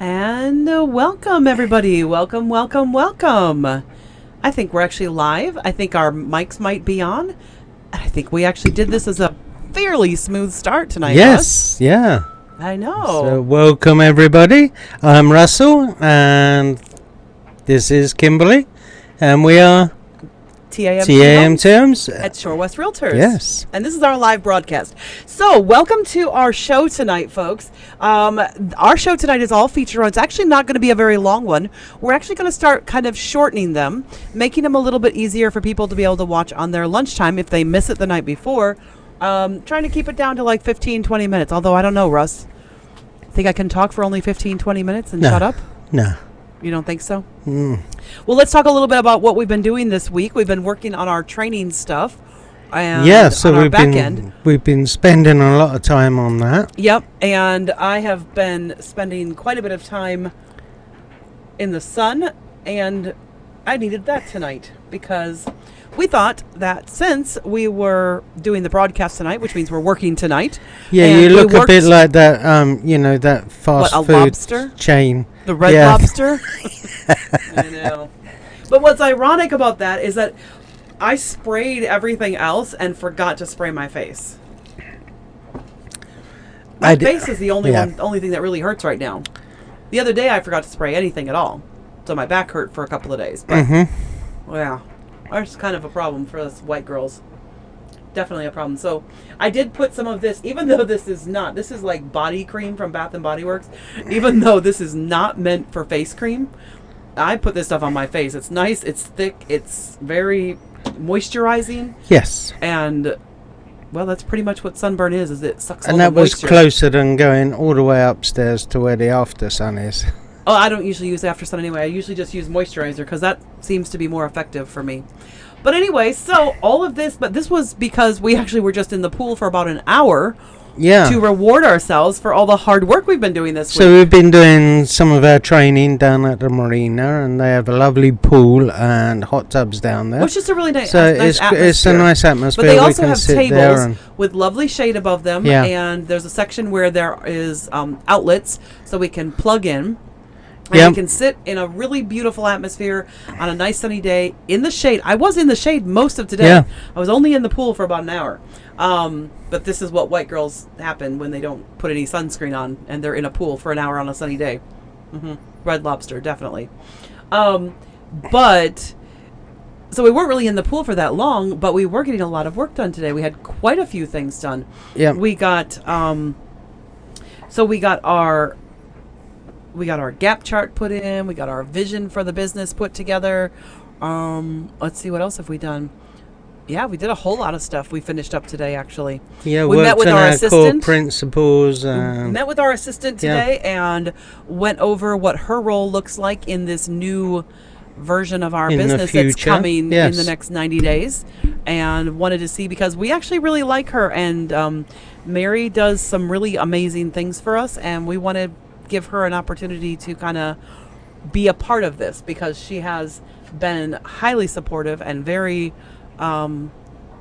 And welcome, everybody. Welcome, welcome, welcome. I think we're actually live. I think our mics might be on. And I think we actually did this as a fairly smooth start tonight. Yes, yeah. I know. So welcome, everybody. I'm Russell, and this is Kimberly, and we are TAM Terms at Shore West Realtors. Yes. And this is our live broadcast. So welcome to our show tonight, folks. Our show tonight is all feature on. It's actually not going to be a very long one. We're actually going to start kind of shortening them, making them a little bit easier for people to be able to watch on their lunchtime if they miss it the night before. Trying to keep it down to like 15, 20 minutes. Although I don't know, Russ. Think I can talk for only 15, 20 minutes and shut up? No. You don't think so? Well, let's talk a little bit about what we've been doing this week. We've been working on our training stuff. And yeah, so on our back end. We've been spending a lot of time on that. Yep, and I have been spending quite a bit of time in the sun, and I needed that tonight because we thought that since we were doing the broadcast tonight, which means we're working tonight. Yeah, you look a bit like that, that fast food lobster chain. The Red Lobster? I know. But what's ironic about that is that I sprayed everything else and forgot to spray my face. My face is the only thing that really hurts right now. The other day I forgot to spray anything at all. So my back hurt for a couple of days. But, yeah, that's kind of a problem for us white girls. Definitely a problem. So I did put some of this, even though this is like body cream from Bath and Body Works. Even though this is not meant for face cream, I put this stuff on my face. It's nice, it's thick, it's very moisturizing. Yes. And, well, that's pretty much what sunburn is it sucks all and the that was moisture. closer than going all the way upstairs to where the after sun is. Oh, I don't usually use after sun anyway. I usually just use moisturizer because that seems to be more effective for me. But anyway, so all of this, but this was because we actually were just in the pool for about an hour to reward ourselves for all the hard work we've been doing this week. So we've been doing some of our training down at the marina, and they have a lovely pool and hot tubs down there. Which is just a really nice, atmosphere. It's a nice atmosphere. But they also have tables with lovely shade above them, and there's a section where there is outlets so we can plug in. And we can sit in a really beautiful atmosphere on a nice sunny day in the shade. I was in the shade most of today. I was only in the pool for about an hour. But this is what white girls happen when they don't put any sunscreen on and they're in a pool for an hour on a sunny day. Red Lobster, definitely. But so we weren't really in the pool for that long, but we were getting a lot of work done today. We had quite a few things done. Yeah. We got we got our gap chart put in. We got our vision for the business put together. Let's see, what else have we done? Yeah, we did a whole lot of stuff. We finished up today, actually. Yeah, we met with our assistant. Core principles. Met with our assistant today and went over what her role looks like in this new version of our business that's coming in the next 90 days, and wanted to see, because we actually really like her, and Mary does some really amazing things for us, and we want to give her an opportunity to kind of be a part of this, because she has been highly supportive and very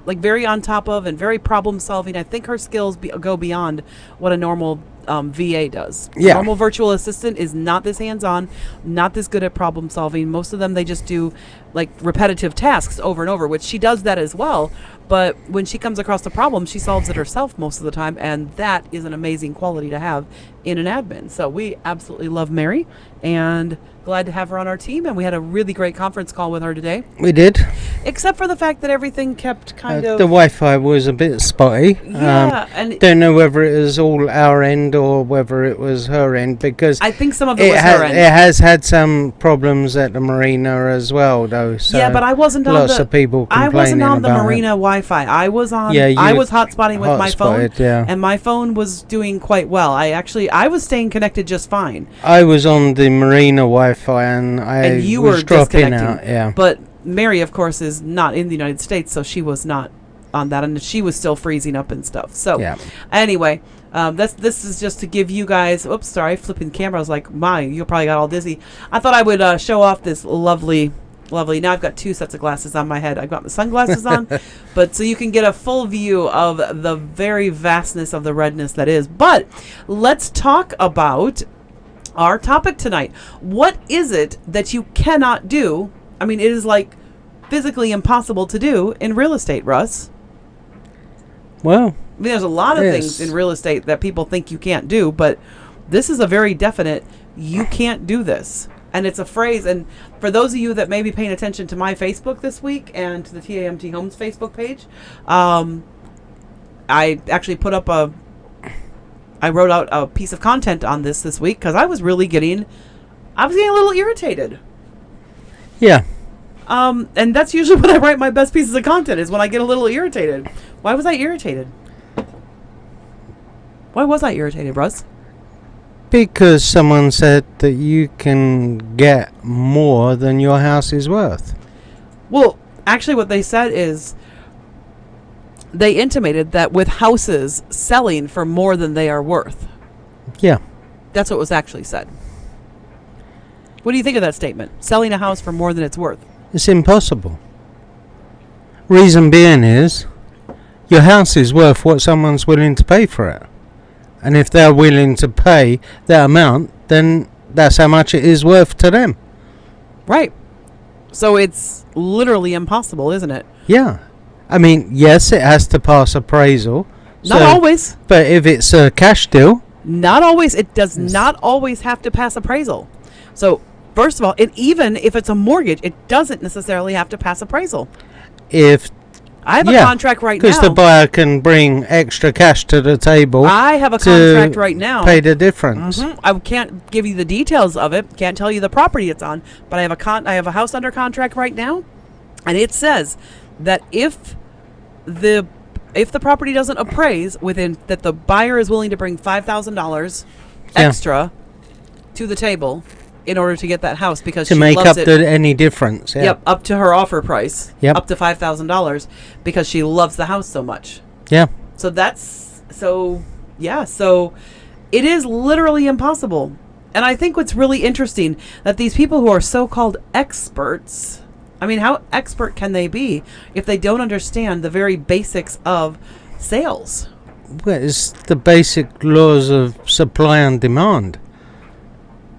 very on top of and very problem solving. I think her skills go beyond what a normal VA does. A normal virtual assistant is not this hands-on, not this good at problem solving. Most of them, they just do like repetitive tasks over and over, which she does that as well. But when she comes across a problem, she solves it herself most of the time, and that is an amazing quality to have in an admin. So we absolutely love Mary, and glad to have her on our team, and we had a really great conference call with her today. We did. Except for the fact that everything kept kind of... The Wi-Fi was a bit spotty. And don't know whether it was all our end or whether it was her end, because... I think some of it was her end. It has had some problems at the marina as well, though. So yeah, but I wasn't on lots of people complaining about it. I wasn't on the marina Wi-Fi. I was on... I was hotspotting with my phone, and my phone was doing quite well. I was staying connected just fine. I was on the marina Wi-Fi, and you was were dropping out. But Mary, of course, is not in the United States, so she was not on that, and she was still freezing up and stuff. So anyway, this is just to give you guys... Oops, sorry, flipping the camera. I was like, you probably got all dizzy. I thought I would show off this lovely... Now I've got two sets of glasses on my head. I've got my sunglasses on, but so you can get a full view of the very vastness of the redness that is. But let's talk about our topic tonight. What is it that you cannot do? I mean, it is like physically impossible to do in real estate, Russ. Well, I mean, there's a lot of things in real estate that people think you can't do, but this is a very definite, you can't do this. And it's a phrase, and for those of you that may be paying attention to my Facebook this week and to the TAMT Homes Facebook page, I actually I wrote out a piece of content on this week because I was getting a little irritated. Yeah. And that's usually when I write my best pieces of content, is when I get a little irritated. Why was I irritated? Why was I irritated, Russ? Because someone said that you can get more than your house is worth. Well, actually what they said is they intimated that with houses selling for more than they are worth. Yeah. That's what was actually said. What do you think of that statement? Selling a house for more than it's worth. It's impossible. Reason being is your house is worth what someone's willing to pay for it. And if they're willing to pay that amount, then that's how much it is worth to them. Right. So it's literally impossible, isn't it? Yeah. I mean, yes, it has to pass appraisal. Not always. But if it's a cash deal. Not always. It does not always have to pass appraisal. So, first of all, even if it's a mortgage, it doesn't necessarily have to pass appraisal. I have a contract right now. Because the buyer can bring extra cash to the table. I have a contract right now. Pay the difference. Mm-hmm. I can't give you the details of it. Can't tell you the property it's on. But I have a house under contract right now, and it says that if the property doesn't appraise that the buyer is willing to bring $5,000 extra to the table in order to get that house because to she make loves up any difference. Yeah. Yep, up to her offer price. Yep. Up to $5,000 because she loves the house so much. Yeah. So it is literally impossible. And I think what's really interesting that these people who are so-called experts, I mean, how expert can they be if they don't understand the very basics of sales? Well, it's the basic laws of supply and demand.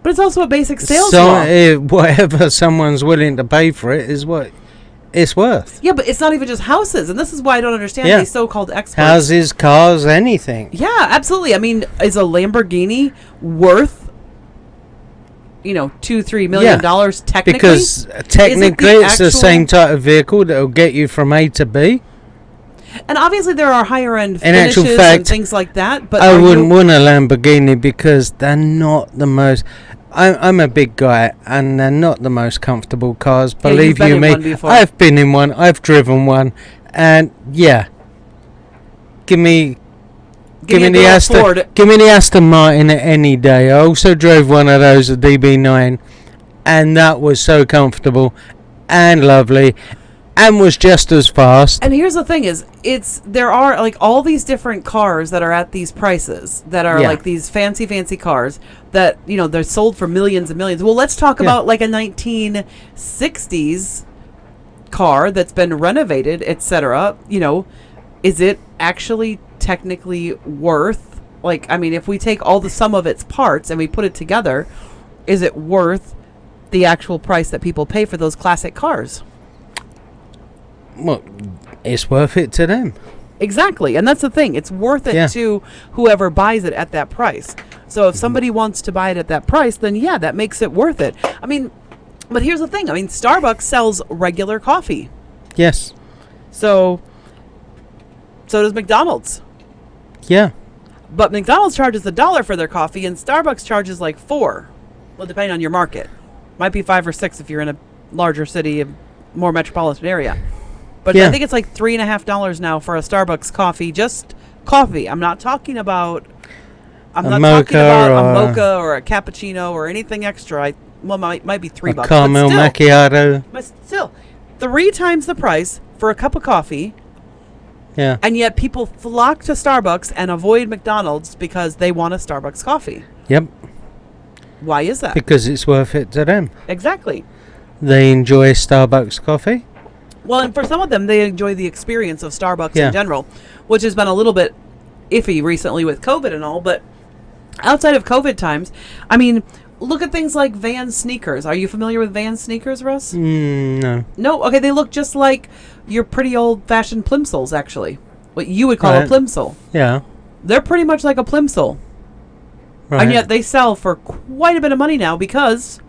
But it's also a basic sales law. Whatever someone's willing to pay for it is what it's worth. Yeah, but it's not even just houses. And this is why I don't understand these so-called experts. Houses, cars, anything. Yeah, absolutely. I mean, is a Lamborghini worth, $2-3 million technically? Because technically it's the same type of vehicle that will get you from A to B. And obviously there are higher end finishes and things like that. But I wouldn't want a Lamborghini because they're not the most... I'm a big guy and they're not the most comfortable cars. Believe you me, I've been in one, I've driven one, and give me the Aston Martin any day. I also drove one of those, a DB9, and that was so comfortable and lovely. And was just as fast. And here's the thing is, there are like all these different cars that are at these prices that are like these fancy cars that, they're sold for millions and millions. Well, let's talk about like a 1960s car that's been renovated, etc. Is it actually technically worth, if we take all the sum of its parts and we put it together, is it worth the actual price that people pay for those classic cars? Well, it's worth it to them. Exactly. And that's the thing. It's worth it to whoever buys it at that price. So if somebody wants to buy it at that price, then that makes it worth it. I mean, but here's the thing. I mean, Starbucks sells regular coffee. Yes. So does McDonald's. Yeah. But McDonald's charges $1 for their coffee and Starbucks charges like $4. Well, depending on your market. Might be $5 or $6 if you're in a larger city, a more metropolitan area. But I think it's like $3.50 now for a Starbucks coffee, just coffee. I'm not talking about a mocha or a cappuccino or anything extra. Might be $3. A caramel macchiato. But still, 3 times the price for a cup of coffee. Yeah. And yet people flock to Starbucks and avoid McDonald's because they want a Starbucks coffee. Yep. Why is that? Because it's worth it to them. Exactly. They enjoy Starbucks coffee. Well, and for some of them, they enjoy the experience of Starbucks in general, which has been a little bit iffy recently with COVID and all. But outside of COVID times, I mean, look at things like Vans sneakers. Are you familiar with Vans sneakers, Russ? No. No? Okay, they look just like your pretty old-fashioned plimsolls, actually. What you would call a plimsoll. Yeah. They're pretty much like a plimsoll. Right. And yet they sell for quite a bit of money now because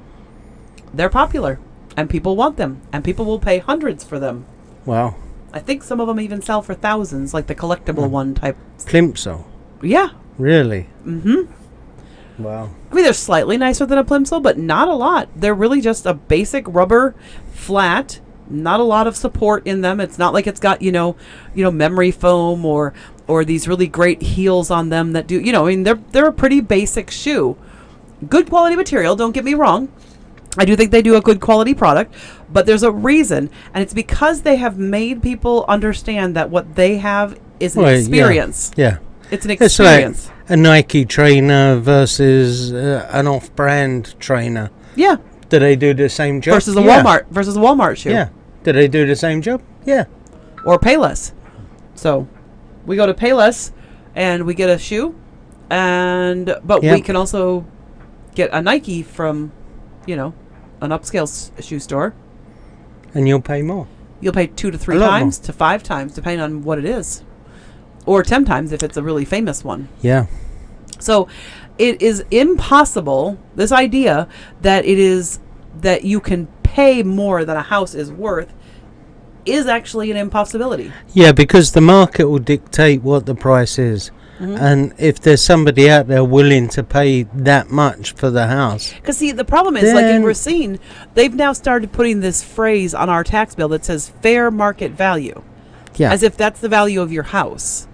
they're popular. And people want them. And people will pay hundreds for them. Wow. I think some of them even sell for thousands, like the collectible one type. Plimsoll? Yeah. Really? Mm-hmm. Wow. I mean, they're slightly nicer than a plimsoll, but not a lot. They're really just a basic rubber flat. Not a lot of support in them. It's not like it's got, memory foam or these really great heels on them that do, I mean, they're a pretty basic shoe. Good quality material, don't get me wrong. I do think they do a good quality product, but there's a reason, and it's because they have made people understand that what they have is an experience. Yeah. It's an experience. It's like a Nike trainer versus an off-brand trainer. Yeah. Do they do the same job? Versus a Walmart shoe. Yeah. Do they do the same job? Yeah. Or Payless. So, we go to Payless and we get a shoe, but we can also get a Nike from, an upscale shoe store. And you'll pay more. You'll pay 2 to 3 times to 5 times, depending on what it is. Or 10 times if it's a really famous one. Yeah. So it is impossible, this idea that you can pay more than a house is worth is actually an impossibility. Yeah, because the market will dictate what the price is. Mm-hmm. And if there's somebody out there willing to pay that much for the house. Because, see, the problem is, like in Racine, they've now started putting this phrase on our tax bill that says fair market value. Yeah. As if that's the value of your house.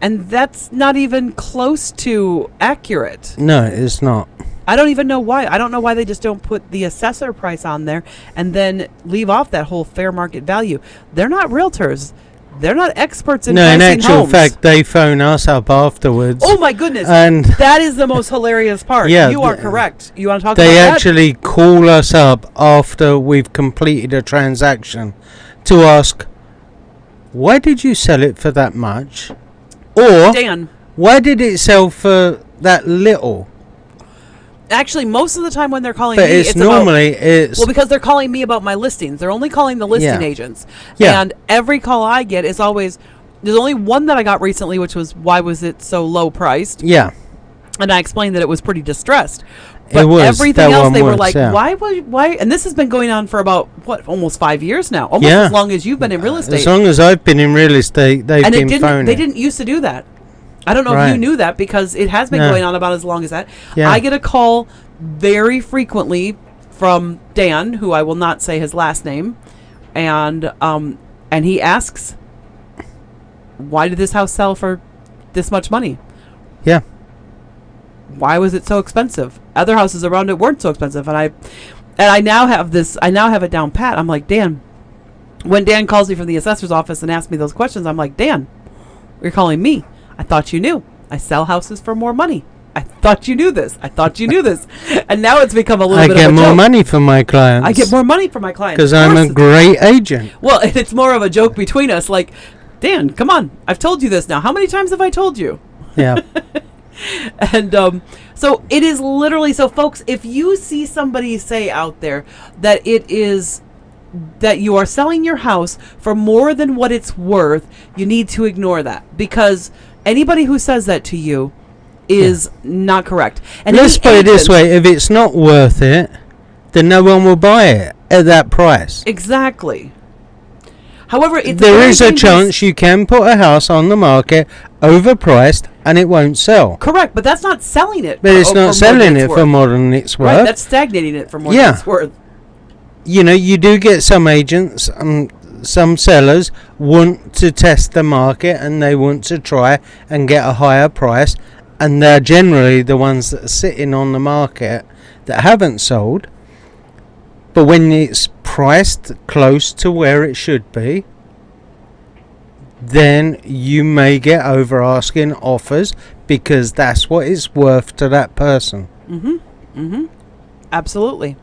And that's not even close to accurate. No, it's not. I don't even know why. I don't know why they just don't put the assessor price on there and then leave off that whole fair market value. They're not realtors. They're not experts in pricing homes. No, in actual fact, they phone us up afterwards. Oh, my goodness. And that is the most hilarious part. Yeah, you are correct. You want to talk about that? They actually call us up after we've completed a transaction to ask, why did you sell it for that much? Or, Dan, why did it sell for that little? Actually, most of the time when they're calling but me, it's normally because they're calling me about my listings. They're only calling the listing agents. Yeah. And every call I get is always, there's only one that I got recently, which was, why was it so low priced? Yeah. And I explained that it was pretty distressed. But it was, everything else, they were like, why? And this has been going on for about, almost 5 years now. Almost as long as you've been in real estate. As long as I've been in real estate, they've been phoning. They didn't used to do that. I don't know if you knew that, because it has been going on about as long as that. Yeah. I get a call very frequently from Dan, who I will not say his last name, and he asks, why did this house sell for this much money? Yeah. Why was it so expensive? Other houses around it weren't so expensive, and I now have it down pat. I'm like, Dan, when Dan calls me from the assessor's office and asks me those questions, I'm like, Dan, you're calling me. I thought you knew. I sell houses for more money. I thought you knew this. I thought you knew this. And now it's become a little bit of a joke. I get more money from my clients. I get more money from my clients. Because I'm a great agent. Well, it's more of a joke between us. Like, Dan, come on. I've told you this now. How many times have I told you? Yeah. And so it is literally, so folks, if you see somebody say out there that that you are selling your house for more than what it's worth, you need to ignore that, because anybody who says that to you is not correct. And let's put it this way, if it's not worth it, then no one will buy it at that price. Exactly. However, there is a chance you can put a house on the market overpriced and it won't sell. Correct, but that's not selling it. But it's not selling it for more than it's worth. Right, that's stagnating it for more than it's worth. You know, you do get some agents, some sellers want to test the market and they want to try and get a higher price, and they're generally the ones that are sitting on the market that haven't sold. But when it's priced close to where it should be, then you may get over asking offers because that's what it's worth to that person. Absolutely.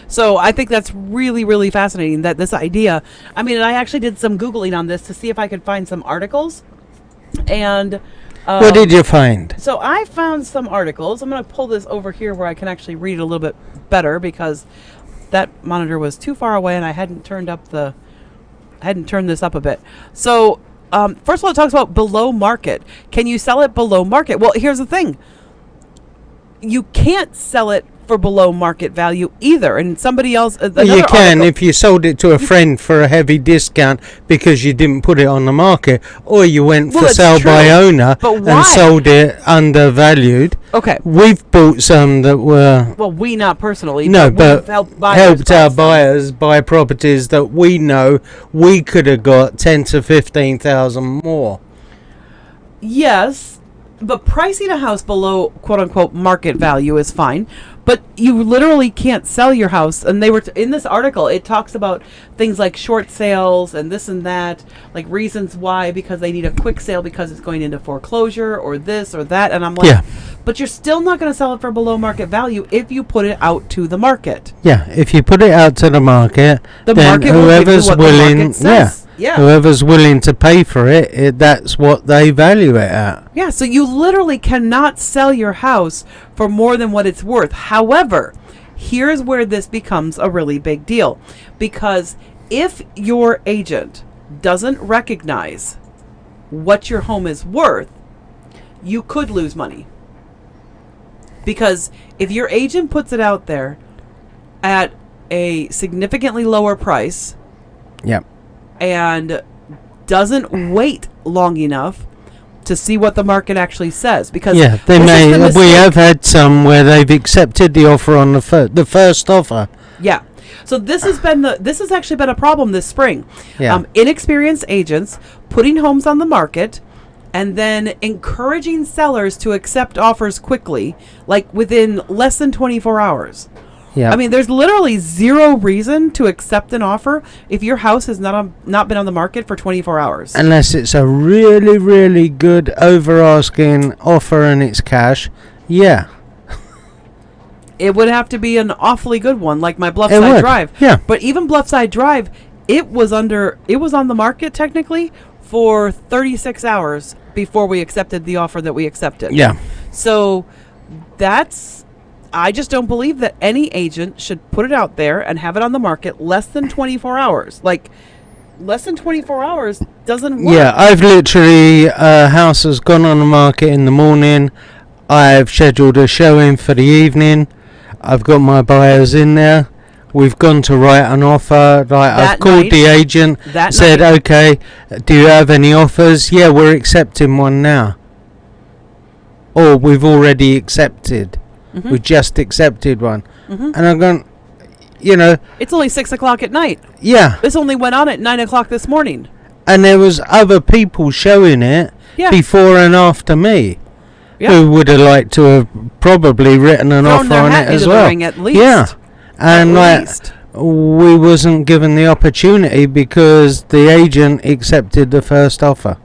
So I think that's really, really fascinating, that this idea, I mean, I actually did some Googling on this to see if I could find some articles. And What did you find? So I found some articles. I'm going to pull this over here where I can actually read it a little bit better because that monitor was too far away and I hadn't turned this up a bit. So first of all, it talks about below market. Can you sell it below market? Well, here's the thing. You can't sell it for below market value either. And somebody else... you can if you sold it to a friend for a heavy discount because you didn't put it on the market, or you went for sale by owner and sold it undervalued. Okay. We've bought some that were... Well, we not personally. No, but helped our buyers buy properties that we know we could have got 10 to 15,000 more. Yes, but pricing a house below quote-unquote market value is fine. But you literally can't sell your house. And they were in this article, it talks about things like short sales and this and that, like reasons why, because they need a quick sale because it's going into foreclosure or this or that. And I'm like, but you're still not going to sell it for below market value if you put it out to the market. Yeah, if you put it out to the market, then market whoever's willing, whoever's willing to pay for it, that's what they value it at. Yeah, so you literally cannot sell your house for more than what it's worth. However, here's where this becomes a really big deal. Because if your agent doesn't recognize what your home is worth, you could lose money. Because if your agent puts it out there at a significantly lower price, and doesn't wait long enough to see what the market actually says, because we have had some where they've accepted the offer on the first offer. Yeah, so this has actually been a problem this spring. Inexperienced agents putting homes on the market and then encouraging sellers to accept offers quickly, like within less than 24 hours. Yeah. I mean, there's literally zero reason to accept an offer if your house has not been on the market for 24 hours. Unless it's a really, really good over-asking offer and it's cash. Yeah. It would have to be an awfully good one, like my Bluffside Drive. Yeah. But even Bluffside Drive, it was on the market technically for 36 hours before we accepted the offer that we accepted. Yeah. So I just don't believe that any agent should put it out there and have it on the market less than 24 hours. Like, less than 24 hours doesn't work. Yeah, I've literally, house has gone on the market in the morning. I've scheduled a showing for the evening. I've got my buyers in there. We've gone to write an offer. I've called the agent, said, okay, do you have any offers? Yeah, we're accepting one now. Or we've already accepted. Mm-hmm. We just accepted one. Mm-hmm. And I'm going, it's only 6 o'clock at night. Yeah. This only went on at 9 o'clock this morning. And there was other people showing it before and after me who would have liked to have probably written an offer on it as well. At least. Yeah. And we wasn't given the opportunity because the agent accepted the first offer.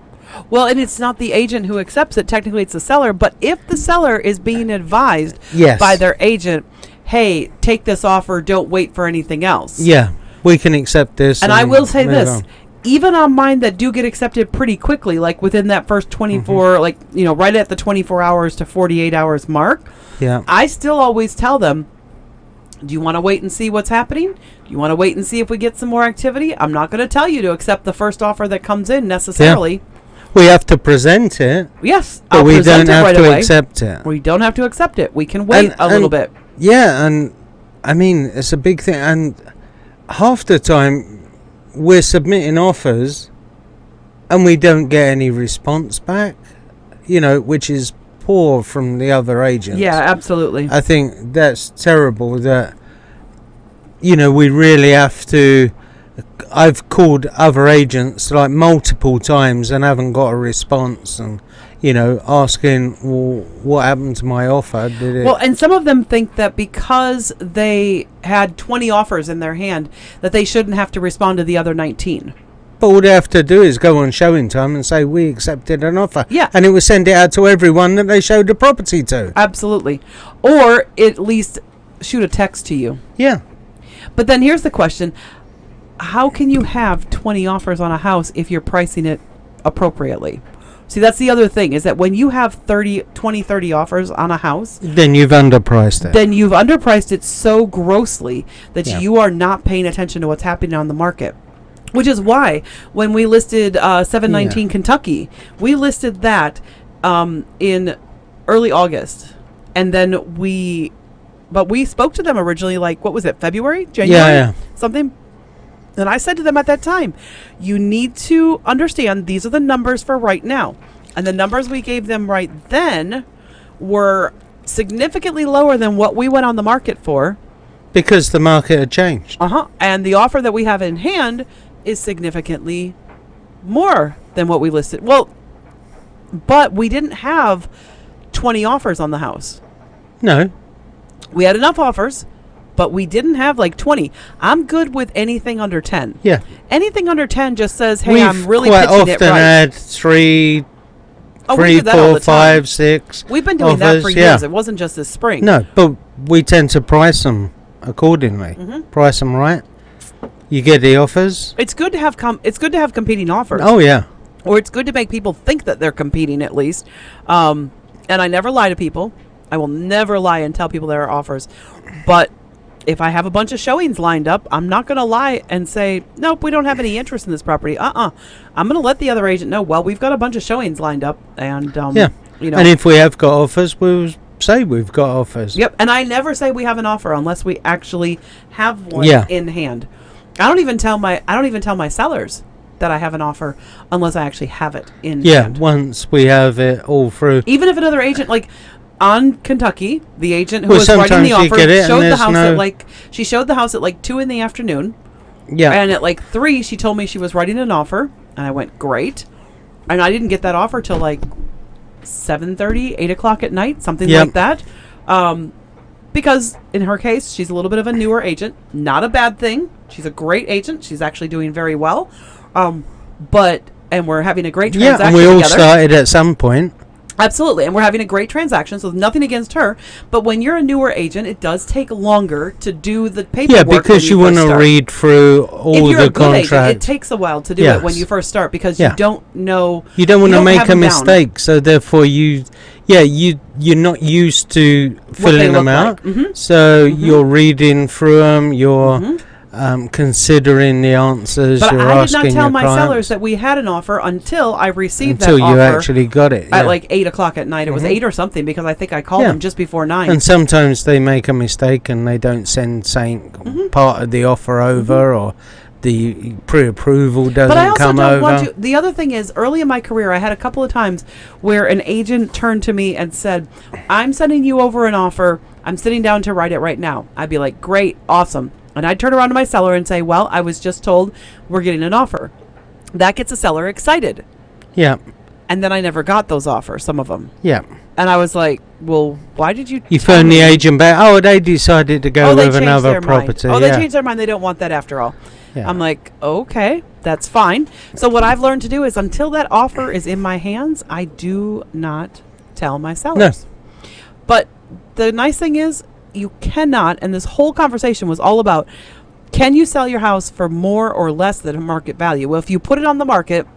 Well, and it's not the agent who accepts it. Technically, it's the seller. But if the seller is being advised by their agent, hey, take this offer, don't wait for anything else. Yeah, we can accept this. And I will say this. Even on mine that do get accepted pretty quickly, like within that first 24, right at the 24 hours to 48 hours mark, I still always tell them, do you want to wait and see what's happening? Do you want to wait and see if we get some more activity? I'm not going to tell you to accept the first offer that comes in necessarily. Yeah. We have to present it. Yes, but we don't have to accept it. We don't have to accept it. We can wait a little bit. Yeah, and I mean, it's a big thing. And half the time, we're submitting offers, and we don't get any response back. Which is poor from the other agents. Yeah, absolutely. I think that's terrible. That we really have to. I've called other agents like multiple times and haven't got a response, and asking, well, what happened to my offer? And some of them think that because they had 20 offers in their hand that they shouldn't have to respond to the other 19. But all they have to do is go on showing time and say, we accepted an offer. Yeah. And it will send it out to everyone that they showed the property to. Absolutely. Or at least shoot a text to you. Yeah. But then here's the question. How can you have 20 offers on a house if you're pricing it appropriately? See, that's the other thing, is that when you have 30 offers on a house, then you've underpriced it. Then you've underpriced it so grossly that you are not paying attention to what's happening on the market. Which is why when we listed 719 Kentucky, we listed that in early August. And then we spoke to them originally, like, what was it, February? January? Something. And I said to them at that time, you need to understand these are the numbers for right now. And the numbers we gave them right then were significantly lower than what we went on the market for. Because the market had changed. And the offer that we have in hand is significantly more than what we listed. Well, but we didn't have 20 offers on the house. No. We had enough offers, but we didn't have like 20. I'm good with anything under 10. Yeah. Anything under 10 just says, hey, We've I'm really quite pitching it often right. had 3, 4, 5, 6 We've been doing that for years. It wasn't just this spring. No, but we tend to price them accordingly. Price them right. You get the offers. It's good to have competing offers. Oh, yeah. Or it's good to make people think that they're competing at least. And I never lie to people. I will never lie and tell people there are offers. But if I have a bunch of showings lined up, I'm not going to lie and say, nope, we don't have any interest in this property. I'm going to let the other agent know, well, we've got a bunch of showings lined up. And, you know. And if we have got offers, we'll say we've got offers. Yep. And I never say we have an offer unless we actually have one in hand. I don't even tell my sellers that I have an offer unless I actually have it in hand. Once we have it all through. Even if another agent, like on Kentucky, the agent who was writing the offer showed the house she showed the house at like 2 p.m. Yeah. And at like 3, she told me she was writing an offer, and I went, great. And I didn't get that offer till like 7:30, 8 o'clock at night, something like that. Because in her case, she's a little bit of a newer agent. Not a bad thing. She's a great agent. She's actually doing very well. And we're having a great transaction and we all together. started at some point. Absolutely. And we're having a great transaction, so nothing against her. But when you're a newer agent, it does take longer to do the paperwork. Yeah, because you want to read through all the contracts. Agent, it takes a while to do it when you first start because you don't know. You don't want to make a mistake, so therefore you're not used to filling them out. Like. So you're reading through them, you're considering the answers. But you're I did not asking tell your my clients. sellers that we had an offer until I received that offer. Until you actually got it. At like 8 o'clock at night. It was 8 or something because I think I called them just before 9. And sometimes they make a mistake and they don't send part of the offer over or the pre-approval doesn't come over. The other thing is, early in my career, I had a couple of times where an agent turned to me and said, I'm sending you over an offer. I'm sitting down to write it right now. I'd be like, great, awesome. And I'd turn around to my seller and say, well, I was just told we're getting an offer. That gets a seller excited. Yeah. And then I never got those offers, some of them. Yeah. And I was like, well, why did you... You phoned the agent back. Oh, they decided to go with another property. Mind. They changed their mind. They don't want that after all. Yeah. I'm like, okay, that's fine. So what I've learned to do is until that offer is in my hands, I do not tell my sellers. No. But the nice thing is, you cannot, and this whole conversation was all about, can you sell your house for more or less than market value? Well, if you put it on the market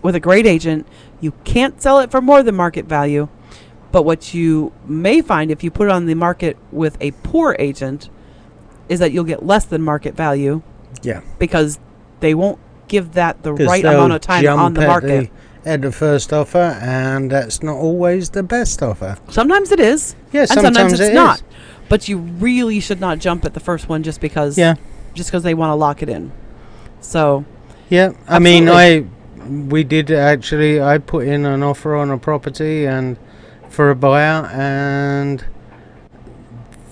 with a great agent, you can't sell it for more than market value. But what you may find if you put it on the market with a poor agent is that you'll get less than market value. Yeah. Because they won't give that the right amount of time on the market. At the first offer, and that's not always the best offer. Sometimes it is. Yeah, sometimes it's not. But you really should not jump at the first one just because they want to lock it in. So yeah, I mean, I put in an offer on a property and for a buyer, and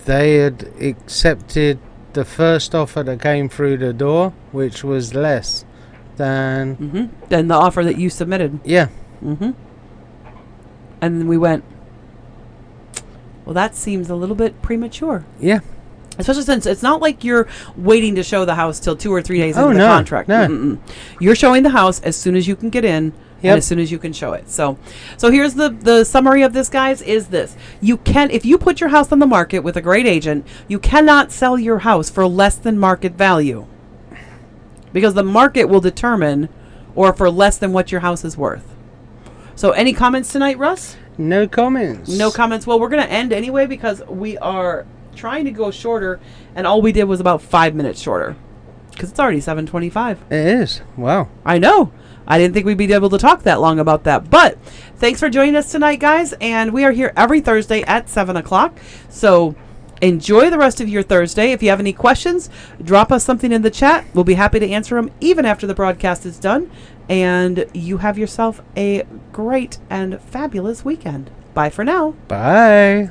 they had accepted the first offer that came through the door, which was less than the offer that you submitted. Yeah. And then we went, well, that seems a little bit premature. Yeah. Especially since it's not like you're waiting to show the house till 2 or 3 days into the contract. No. You're showing the house as soon as you can get in and as soon as you can show it. So here's the summary of this, guys, is this. If you put your house on the market with a great agent, you cannot sell your house for less than market value. Because the market will determine, or for less than what your house is worth. So any comments tonight, Russ? No comments. No comments. Well, we're going to end anyway because we are trying to go shorter, and all we did was about 5 minutes shorter because it's already 7:25. It is. Wow. I know. I didn't think we'd be able to talk that long about that. But thanks for joining us tonight, guys. And we are here every Thursday at 7 o'clock. So enjoy the rest of your Thursday. If you have any questions, drop us something in the chat. We'll be happy to answer them even after the broadcast is done. And you have yourself a great and fabulous weekend. Bye for now. Bye.